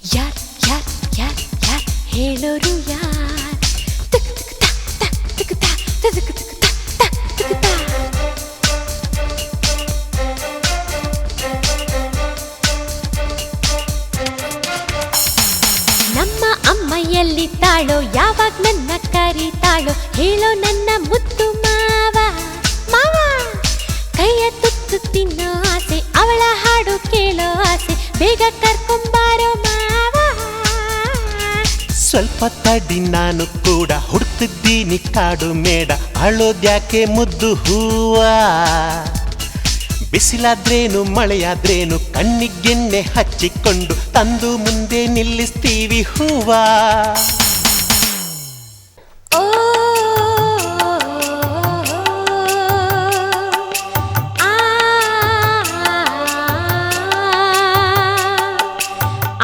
ಯಾರ್ ಯಾರ್ ಯಾರ್ ಯಾರ್ ಹೇಳೋರು ಯಾರ್ ತಕ್ ತಕ್ ತಾ ತಕ್ ತಾ ತಕ್ ತಕ್ ತಾ ತಕ್ ತಾ. ನಮ್ಮ ಅಮ್ಮ ಎಲ್ಲಿದ್ದಾಳೋ ಯಾವಾಗ ನನ್ನ ಕರೀತಾಳೋ ಹೇಳೋ ನನ್ನ ಮುದ್ದು ಮಾವ ಮಾವ. ಕೈಯ ತುತ್ತು ತಿನ್ನೋ ಆಸೆ ಅವಳ ಹಾಡು ಕೇಳೋ ಆಸೆ ಬೇಗ ಕರ್ಕೊಂಬಾರೋ ಮಾವ. ಸ್ವಲ್ಪ ತಡಿ ನಾನು ಕೂಡ ಹುಡುಕ್ತಿದ್ದೀನಿ ಕಾಡು ಮೇಡ ಅಳೋದ್ಯಾಕೆ ಮುದ್ದು ಹೂವ. ಬಿಸಿಲಾದ್ರೇನು ಮಳೆಯಾದ್ರೇನು ಕಣ್ಣಿಗೆನ್ನೆ ಹಚ್ಚಿಕೊಂಡು ತಂದು ಮುಂದೆ ನಿಲ್ಲಿಸ್ತೀವಿ ಹೂವ.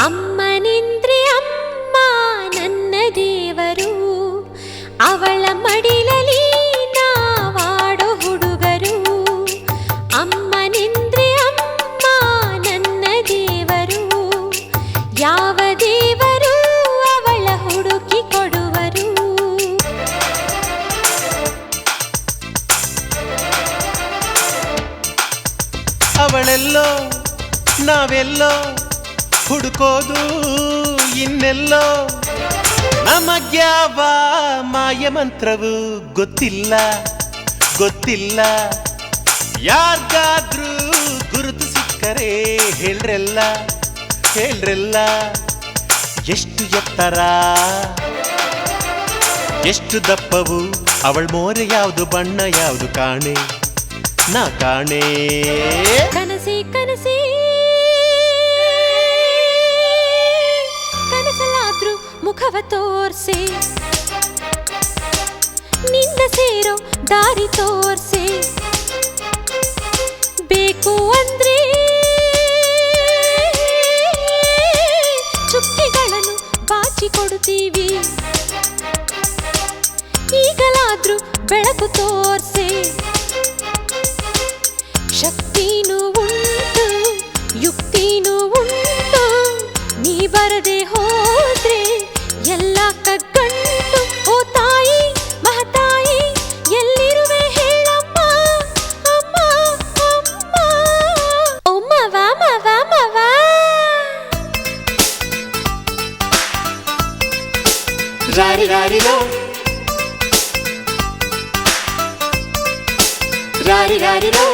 ಅಮ್ಮನಿಂದ್ರೆ ಅಮ್ಮ ನನ್ನ ದೇವರು, ಅವಳ ಮಡಿಲಲ್ಲಿ ನಾವಾಡೋ ಹುಡುಗರು. ಅಮ್ಮನಿಂದ್ರೆ ಅಮ್ಮ ನನ್ನ ದೇವರು, ಯಾವ ದೇವರು ಅವಳ ಹುಡುಕಿ ಕೊಡುವರು. ಅವಳೆಲ್ಲೋ ನಾವೆಲ್ಲೋ ಹುಡುಕೋದು ಇನ್ನೆಲ್ಲೋ, ನಮಗ್ಯಾವ ಮಾಯ ಮಂತ್ರವು ಗೊತ್ತಿಲ್ಲ ಗೊತ್ತಿಲ್ಲ. ಯಾರ್ಗಾದ್ರೂ ಗುರುತು ಸಿಕ್ಕರೆ ಹೇಳ್ರೆಲ್ಲ ಹೇಳ್ರೆಲ್ಲ. ಎಷ್ಟು ಎತ್ತರ ಎಷ್ಟು ದಪ್ಪವು ಅವಳ ಮೋರೆ ಯಾವುದು ಬಣ್ಣ ಯಾವುದು ಕಾಣೆ ನಾ ಕಾಣೆ. ಕನಸಿ ಕನಸಿ ಕನಸಲಾದ್ರೂ ಮುಖವ ತೋರ್ಸೆ, ನಿನ್ನ ಸೇರೋ ದಾರಿ ತೋರ್ಸೆ. ಬೇಕು ಅಂದ್ರೆ ಚುಕ್ಕಿಗಳನ್ನು ಬಾಚಿ ಕೊಡುತ್ತೀವಿ, ಈಗಲಾದ್ರೂ ಬೆಳಕು ತೋರ್ಸೆ. ಶಕ್ತಿನೂ ಉಂಟು ಯುಕ್ತಿನೂ ಉಂಟು, ನೀ ಬರದೆ ಹೋದ್ರೆ ಎಲ್ಲ ಕಗ್ಗಂಟು. ಓ ತಾಯಿ ಮಹತಾಯಿ ಎಲ್ಲಿರುವೆ ಹೇಳಮ್ಮ ಅಮ್ಮ ಅಮ್ಮ. ಓ ಮವ ಮವ ಮವ. ರಾರಿ ರಾರಿರೋ ರಾರಿ ರಾರಿರೋ.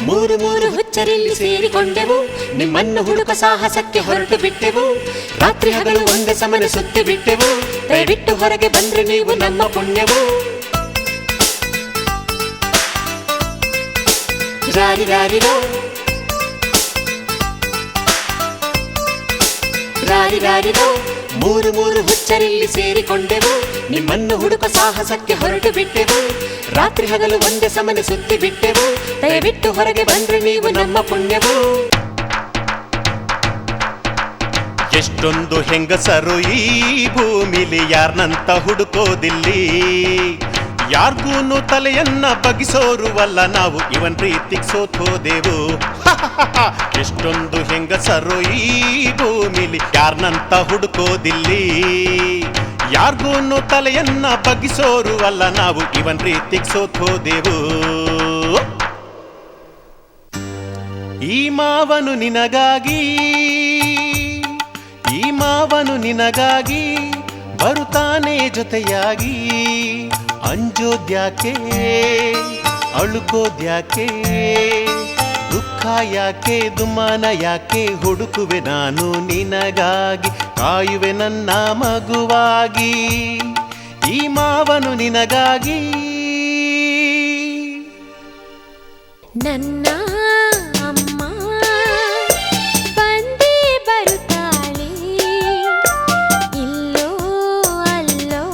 ಮೂರು ಮೂರು ಹುಚ್ಚರಿಲ್ಲಿ ಸೇರಿಕೊಂಡೆವು, ನಿಮ್ಮನ್ನು ಹುಡುಕ ಸಾಹಸಕ್ಕೆ ಹೊರಟು ಬಿಟ್ಟೆವು. ರಾತ್ರಿ ಹಗಲು ಒಂದೇ ಸಮನೆ ಸುತ್ತಿ ಬಿಟ್ಟೆವು, ದಯವಿಟ್ಟು ಹೊರಗೆ ಬಂದ್ರೆ ನೀವು ನಮ್ಮ ಪುಣ್ಯವು. ರಾರಿ ರಾರಿರೋ ರಾರಿ ರಾರಿರೋ. ಮೂರು ಮೂರು ಹುಚ್ಚರಿಲ್ಲಿ ಸೇರಿಕೊಂಡೆವು, ನಿಮ್ಮನ್ನು ಹುಡುಕ ಸಾಹಸಕ್ಕೆ ಹೊರಟು ಬಿಟ್ಟೆವು. ರಾತ್ರಿ ಹಗಲು ಒಂದೇ ಸಮನೆ ಸುತ್ತಿ ಬಿಟ್ಟೆವು, ದಯವಿಟ್ಟು ಹೊರಗೆ ಬಂದ್ರೆ ನೀವು ನಮ್ಮ ಪುಣ್ಯವು. ಎಷ್ಟೊಂದು ಹೆಂಗಸರು ಈ ಭೂಮಿಲಿ ಯಾರ್ನಂತ ಹುಡುಕೋದಿಲ್ಲಿ. ಯಾರ್ಗೂನು ತಲೆಯನ್ನ ಬಗಿಸೋರುವಲ್ಲ ನಾವು, ಇವನ್ ಪ್ರೀತಿಗ್ ಸೋತೋದೆವು. ಎಷ್ಟೊಂದು ಹೆಂಗಸರು ಈ ಭೂಮಿಲಿ ಯಾರ್ನಂತ ಹುಡುಕೋದಿಲ್ಲಿ. ಯಾರ್ಗೂನು ತಲೆಯನ್ನ ಬಗ್ಗಿಸೋರುವಲ್ಲ ನಾವು, ಇವನ್ ಪ್ರೀತಿಗ್ ಸೋತೋದೆವು. ಈ ಮಾವನು ನಿನಗಾಗಿ ಈ ಮಾವನು ನಿನಗಾಗಿ ಬರುತ್ತಾನೆ ಜೊತೆಯಾಗಿ. ಅಂಜೋದ್ಯಾಕೆ ಅಳುಕೋದ್ಯಾಕೆ ದುಃಖ ಯಾಕೆ ದುಮ್ಮಾನ ಯಾಕೆ, ಹುಡುಕುವೆ ನಾನು ನಿನಗಾಗಿ ಕಾಯುವೆ ನನ್ನ ಮಗುವಾಗಿ. ಈ ಮಾವನು ನಿನಗಾಗಿ. ನನ್ನ ಅಮ್ಮ ಬಂದೇ ಬರುತ್ತಾಳೆ, ಇಲ್ಲೋ ಅಲ್ಲೋ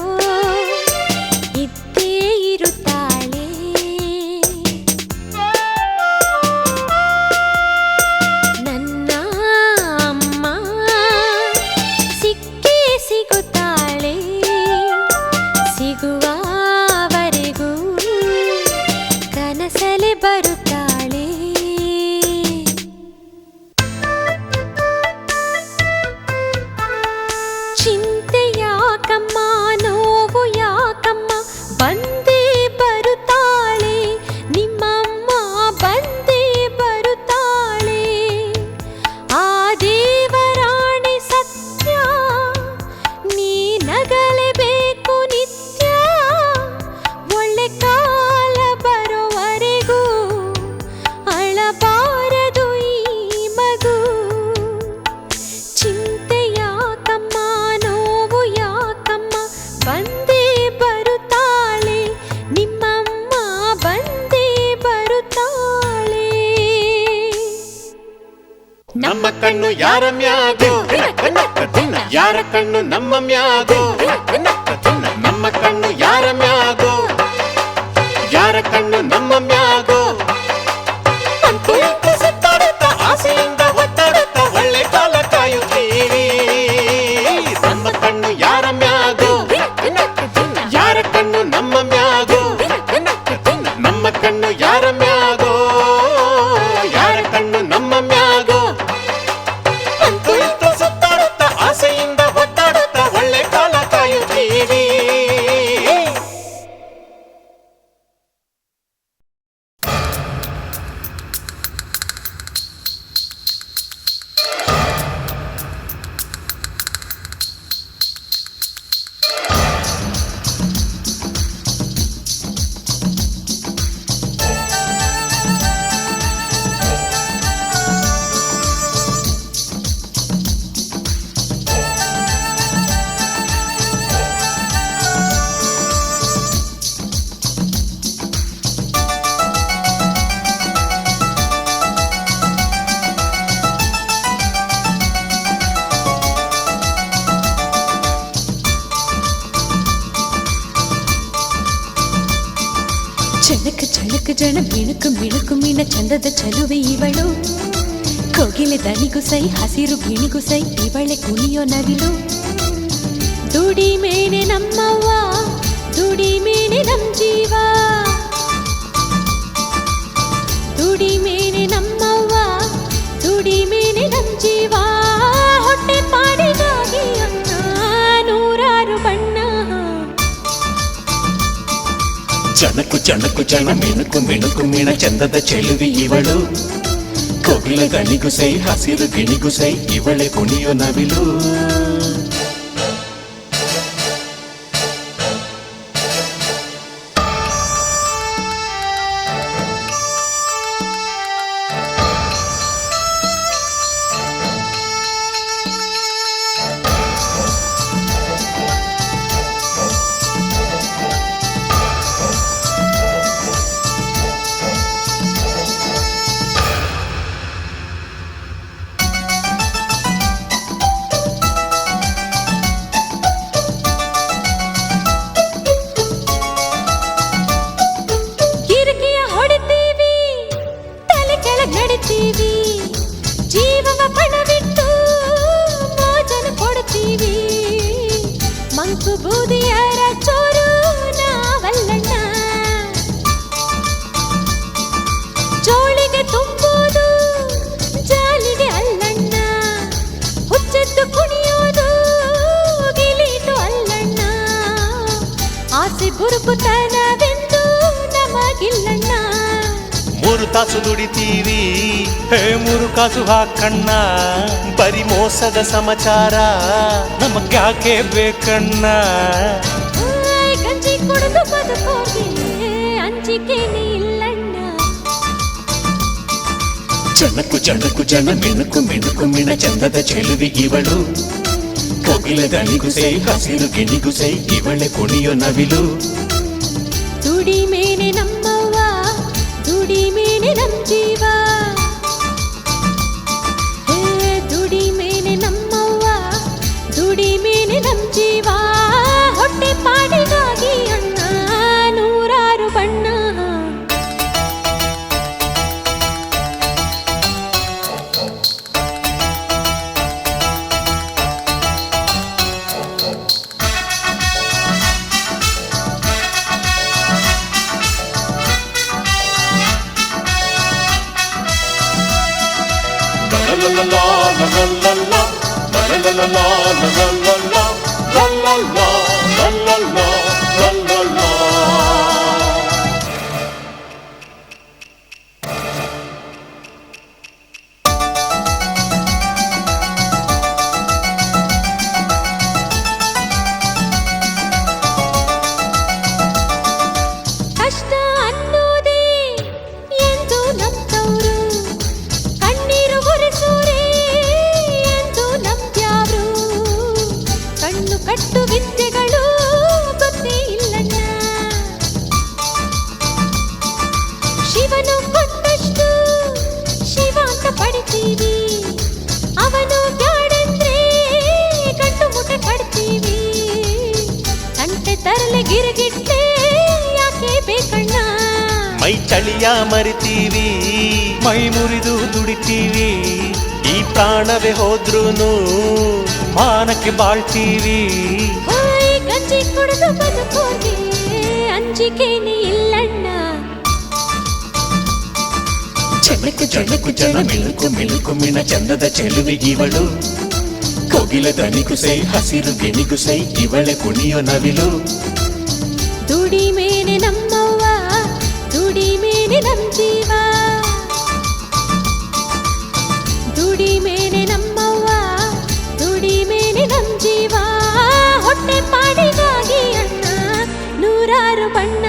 ಇದ್ದೇ ಇರುತ್ತಾಳೆ. ನನ್ನ ಅಮ್ಮ ಸಿಕ್ಕೇ ಸಿಗುತ್ತಾಳೆ, ಸಿಗುವವರೆಗೂ ಕನಸಲೆ ಬರುತ್ತಾಳೆ. ಯಾರ ಮ್ಯಾಗೋ ಯಾರ ಕಣ್ಣು ನಮ್ಮ ಮ್ಯಾಗೋ ನಮ್ಮ ಕಣ್ಣು ಯಾರ ಮ್ಯಾಗೋ ಯಾರ ಕಣ್ಣು ನಮ್ಮ ಮ್ಯಾಗೋ ಅಂತೂ ಇಂತೂ ಸುತ್ತಾಡುತ್ತ ಆಸೆಯಿಂದ ಒತ್ತಾಡುತ್ತ ಒಳ್ಳೆ ಕಾಲ ಕಾಯುತ್ತೀವಿ ನಮ್ಮ ಕಣ್ಣು ಯಾರ ಮ್ಯಾಗೋ ಯಾರ ಕಣ್ಣು ನಮ್ಮ ಮ್ಯಾಗೋ ನಮ್ಮ ಕಣ್ಣು ಯಾರ ಮ್ಯಾಗೋ ಯಾರ ಕಣ್ಣು ನಮ್ಮ ಮ್ಯಾಗೋ ಅಂತೂ ಇಂತೂ ಸುತ್ತಾಡುತ್ತ ಆಸೆಯಿಂದ ಒತ್ತಾಡುತ್ತ ಒಳ್ಳೆ ಕಾಲ ಕಾಯುತ್ತೀವಿ ಚಣಕ ಚಣಕ ಜನ ಮಿಣುಕು ಮಿಣುಕು ಮೀನ ಚಂದದ ಚಲುವೆ ಇವಳು ಕೋಗಿಲೆ ದನಿಗೂ ಸೈ ಹಸಿರು ಗಿಣಿಗೂ ಸೈ ಇವಳೆ ಕುಣಿಯೋ ನವಿಲು ದುಡಿ ಮೇನೆ ನಮ್ಮವ್ವ ದುಡಿ ಮೇನೆ ನಮ್ ಜೀವ ದುಡಿ ಮೇನೆ ನಮ್ಮವ್ವ ದುಡಿ ಮೇನೆ ನಮ್ ಜೀವ ಹೊಟ್ಟೆ ಪಾಡಿಗಾಗಿ ಅನ್ನ ನೂರಾರು ಬಣ್ಣ ಚಣಕು ಚಣಕು ಚಣ ಮಿಣುಕು ಮಿಣುಕು ಮೀಣ ಚಂದದ ಚೆಲುವಿ ಇವಳು ಕೋಗಿಲೆ ದನಿಗೂ ಸೈ ಹಸಿರು ಗಿಣಿಗೂ ಸೈ ಇವಳೆ ಕುಣಿಯೋ ನವಿಲು ಜೀವವ ಪಣವಿಟ್ಟು ಮೋಜನ ಕೊಡ್ತೀವಿ ಮಂಕು ಬೂದಿಯರ ಚೋರು ನಾವಲ್ಲಣ್ಣ ಜೋಳಿಗೆ ತುಂಬುವುದು ಜಾಲಿಗೆ ಅಲ್ಲಣ್ಣ ಹುಚ್ಚೆದ್ದು ಕುಣಿಯೋದು ಗಿಲೀಟು ಅಲ್ಲಣ್ಣ ಆಸೆ ಬುರುಕುತನವೆಂದು ನಮಗಿಲ್ಲಣ್ಣ ಮೂರು ತಾಸು ದುಡಿತೀವಿ ಮೂರು ಕಾಸು ಹಾಕಣ್ಣ ಬರಿ ಮೋಸದ ಸಮಾಚಾರ ನಮಗ್ಯಾಕೆ ಬೇಕಣ್ಣ ಗಂಜಿ ಕುಡಿದು ಬದುಕೋಗೆ ಅಂಜಿಕೆ ಇಲ್ಲಣ್ಣ ಚಣಕು ಚಣಕು ಜನ ಮಿಣುಕು ಮಿಣುಕು ಮಿಣ ಚಂದದ ಚೆಲುವಿ ಇವಳು ಕೋಗಿಲೆ ದನಿಗೂ ಸೈ ಹಸಿರು ಗಿಣಿಗೂ ಸೈ ಇವಳೆ ಕುಣಿಯೋ ನವಿಲು ದುಡಿ ಮೇನೆ ನಮ್ಮವ್ವ ದುಡಿ ಮೇನೆ ನಮ್ ಜೀವ ದುಡಿ ಮೇನೆ ನಮ್ಮವ್ವ ದುಡಿ ಮೇನೆ ನಮ್ ಜೀವ ಹೊಟ್ಟೆ ಪಾಡಿಗಾಗಿ ಅಣ್ಣ ನೂರಾರು ಬಣ್ಣ ಕಷ್ಟ ಅನ್ನೋದೇ ಎಂದು ನಂಬ್ತವ್ರು ಕಣ್ಣೀರು ಒರೆಸೋರೇ ಎಂದು ನಂಬ್ಯಾವ್ರು ಮೈ ಚಳಿಯ ಮರಿತೀವಿ, ಮೈ ಮುರಿದು ದುಡಿತೀವಿ. ಈ ಪ್ರಾಣವೇ ಹೋದ್ರೂನು ಮಾನಕ್ಕೆ ಬಾಳ್ತೀವಿ. ಗಂಜಿ ಕುಡಿದು ಬದುಕೋಗೆ ಅಂಜಿಕೆನೇ ಇಲ್ಲಣ್ಣ. ಚಣಕು ಚಣಕು ಚಣ ಮಿಳುಕು ಮಿಳುಕು ಮಿಣ ಚಂದದ ಚೆಲುವಿಗಿವಳು. ಕೋಗಿಲ ದನಿಗೂ ಸೈ ಹಸಿರು ಗಿಣಿಗೂ ಸೈ ಇವಳೆ ಕುಣಿಯೋ ನವಿಲು. ದುಡಿಮೇನೆ ನಮ್ಮವ್ವ, ದುಡಿಮೇನೆ ನಮ್ ಜೀವ, ದುಡಿಮೇನೆ ನಮ್ಮವ್ವ, ದುಡಿಮೇನೆ ನಮ್ ಜೀವ. ಹೊಟ್ಟೆ ಪಾಡಿಗಾಗಿ ಅಣ್ಣ ನೂರಾರು ಬಣ್ಣ.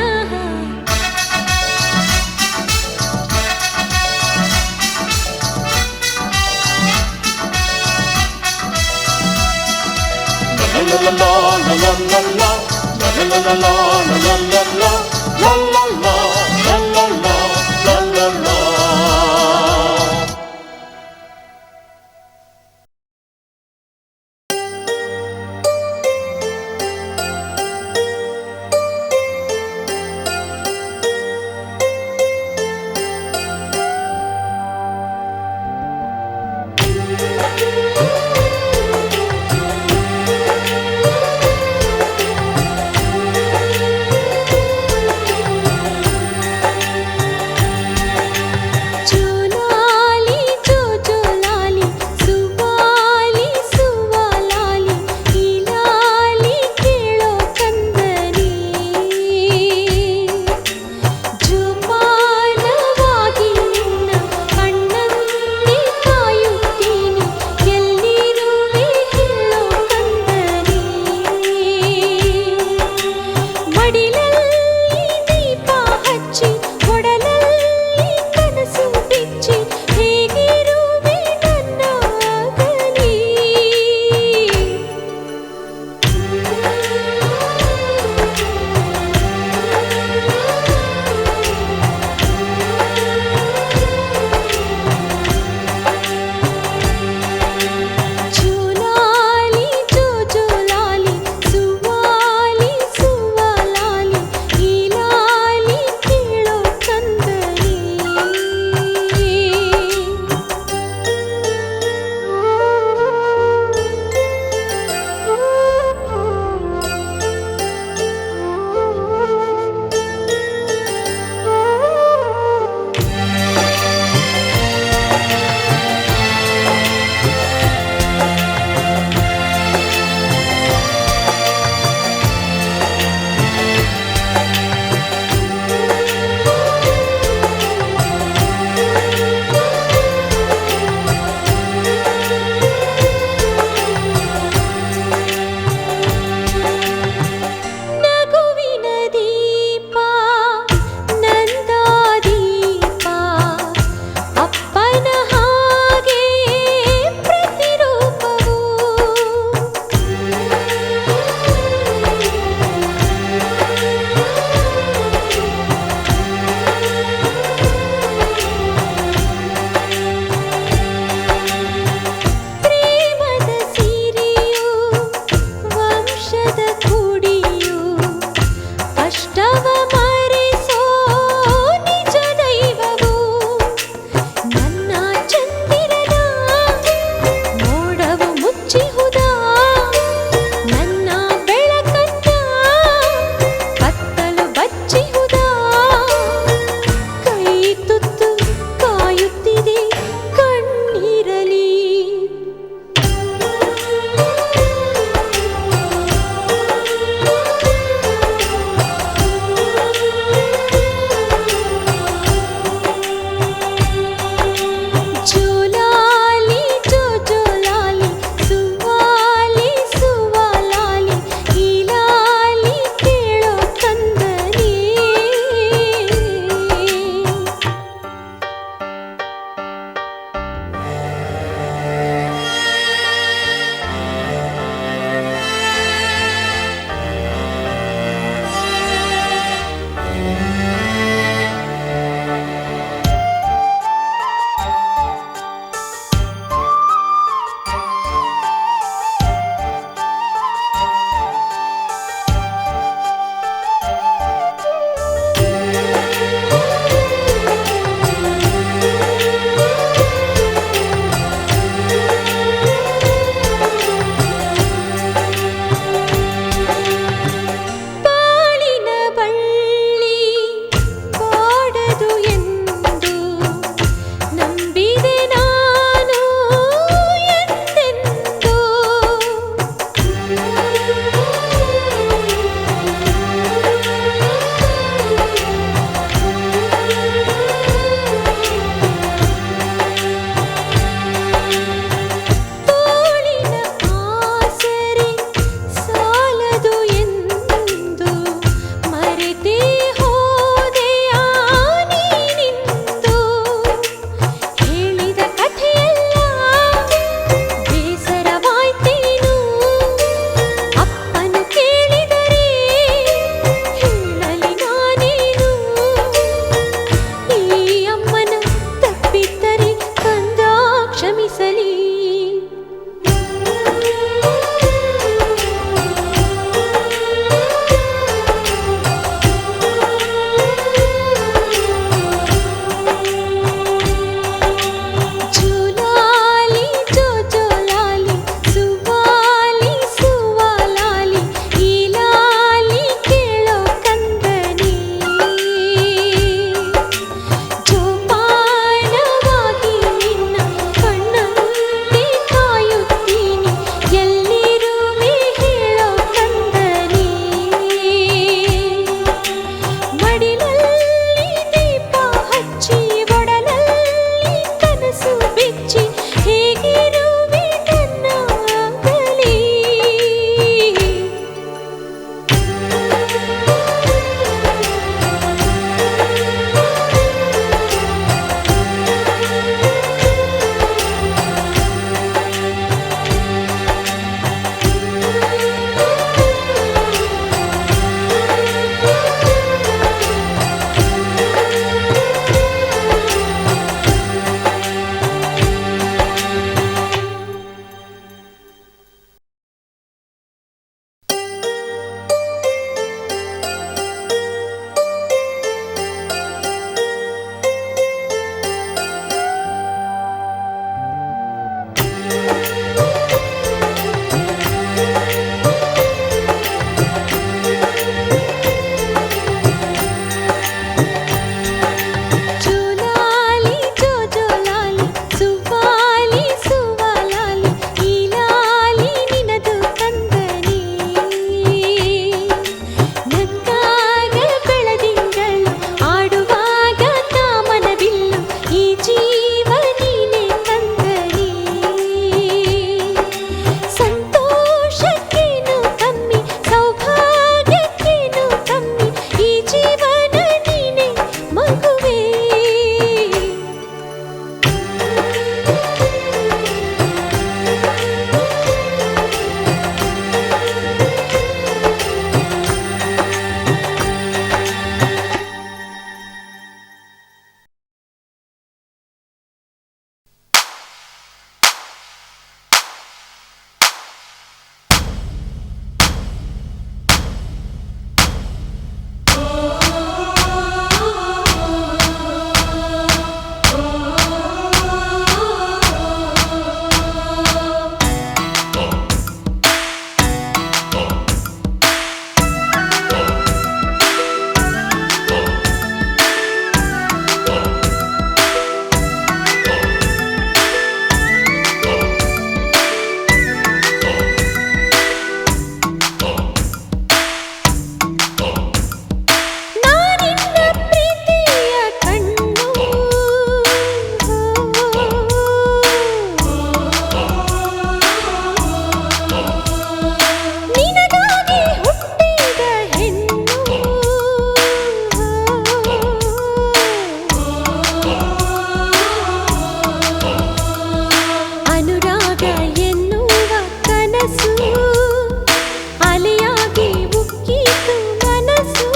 ಅಲೆಯಾಗಿ ಉಕ್ಕಿತು ಮನಸ್ಸು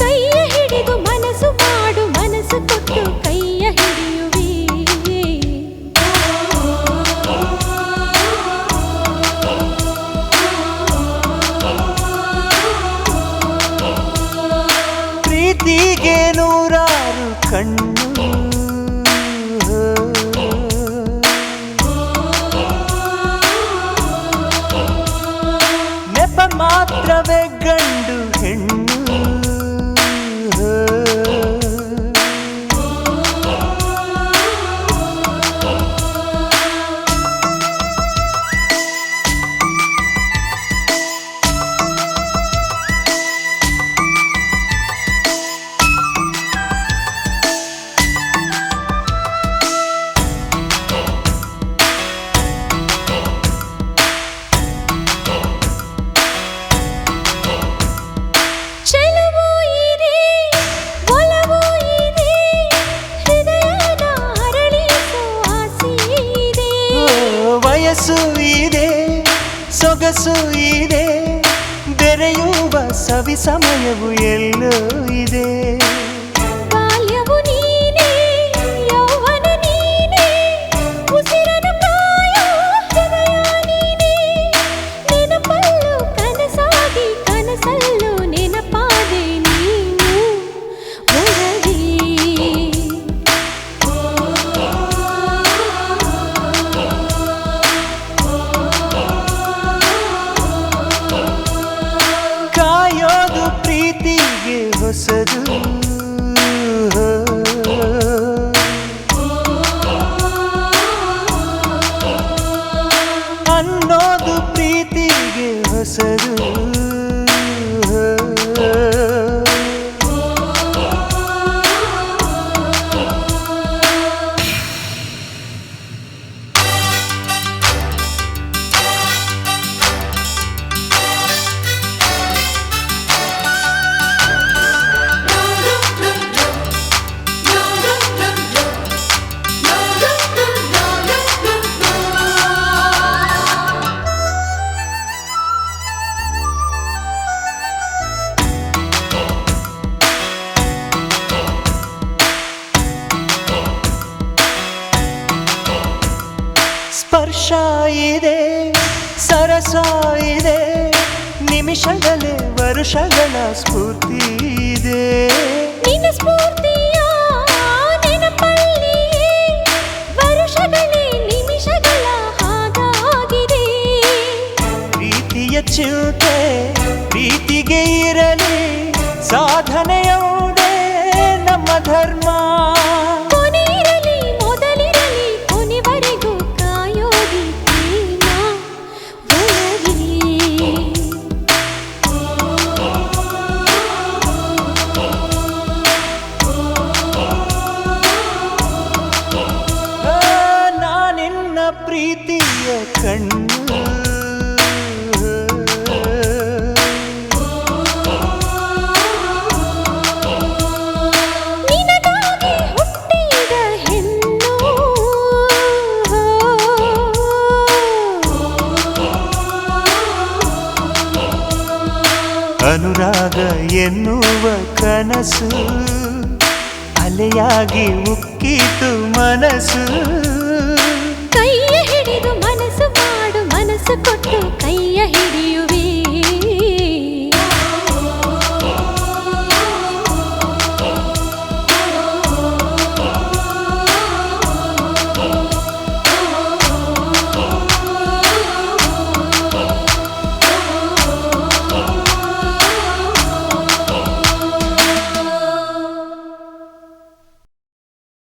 ಕೈಯ ಹಿಡಿದು ಮನಸ್ಸು ಮಾಡು ಮನಸ್ಸು ಕೊಟ್ಟು ಕೈಯ ಹಿಡಿಯುವೆ ಪ್ರೀತಿಗೆ ನೂರಾರು ಕಣ್ಣು ನೆಪ ಮಾತ್ರವೇ ಗಂಡು ಹೆಣ್ಣು ಚೆಲುವು ಇದೆ ಒಲವು ಇದೆ ಹೃದಯನ ಅರಳಿಸೋ ಆಸೆ ಇದೆ ವಯಸ್ಸು ಇದೆ ಸೊಗಸು ಇದೆ ಬೆರೆಯುವ ಸವಿ ಸಮಯವು ಎಲ್ಲೋ ಇದೆ ಬಾಲ್ಯವು ನೀನೇ ಯೌವನ ನೀನೇ ಉಸಿರನು ಕಾಯೋ ಹೃದಯ ನೀನೇ ನೆನಪಲ್ಲೂ ಕನಸಾಗಿ ಕನಸಲ್ಲೂ ನೆನಪಾದೆ ನೀನು ಒಳಗೆ ಕಾಯೋದು ಪ್ರೀತಿಗೆ ಹೊಸದು ಅನ್ನೋದು ಪ್ರೀತಿಗೆ ಹೊಸದು ಸ್ಪರ್ಶ ಇದೆ ಸರಸ ಇದೆ ನಿಮಿಷಗಳೇ ವರುಷಗಳ ಸ್ಫೂರ್ತಿ ಇದೆ ನಿನ್ನ ಸ್ಫೂರ್ತಿಯ ನೆನಪಲ್ಲಿಯೇ ವರುಷಗಳೇ ನಿಮಿಷಗಳ ಹಾಗಾಗಿದೆ ಪ್ರೀತಿಯ ಚಿಂತೆ ಪ್ರೀತಿಗೆ ಇರಲಿ ಸಾಧನೆಯೌದೇ ನಮ್ಮ ಧರ್ಮ ಕೊನೆ ಇರಲಿ ಮೊದಲಿರಲಿ ಕೊನೆವರೆಗೂ ಕಾಯೋದಿ ಪ್ರೇಮ ಒಳಗೆ ನಾನಿನ್ನ ಪ್ರೀತಿಯ ಕಣ್ಣು ನಿನಗಾಗಿ ಹುಟ್ಟಿದ ಹೆಣ್ಣು ಅನುರಾಗ ಎನ್ನುವ ಕನಸು ಅಲೆಯಾಗಿ ಉಕ್ಕಿತು ಮನಸ್ಸು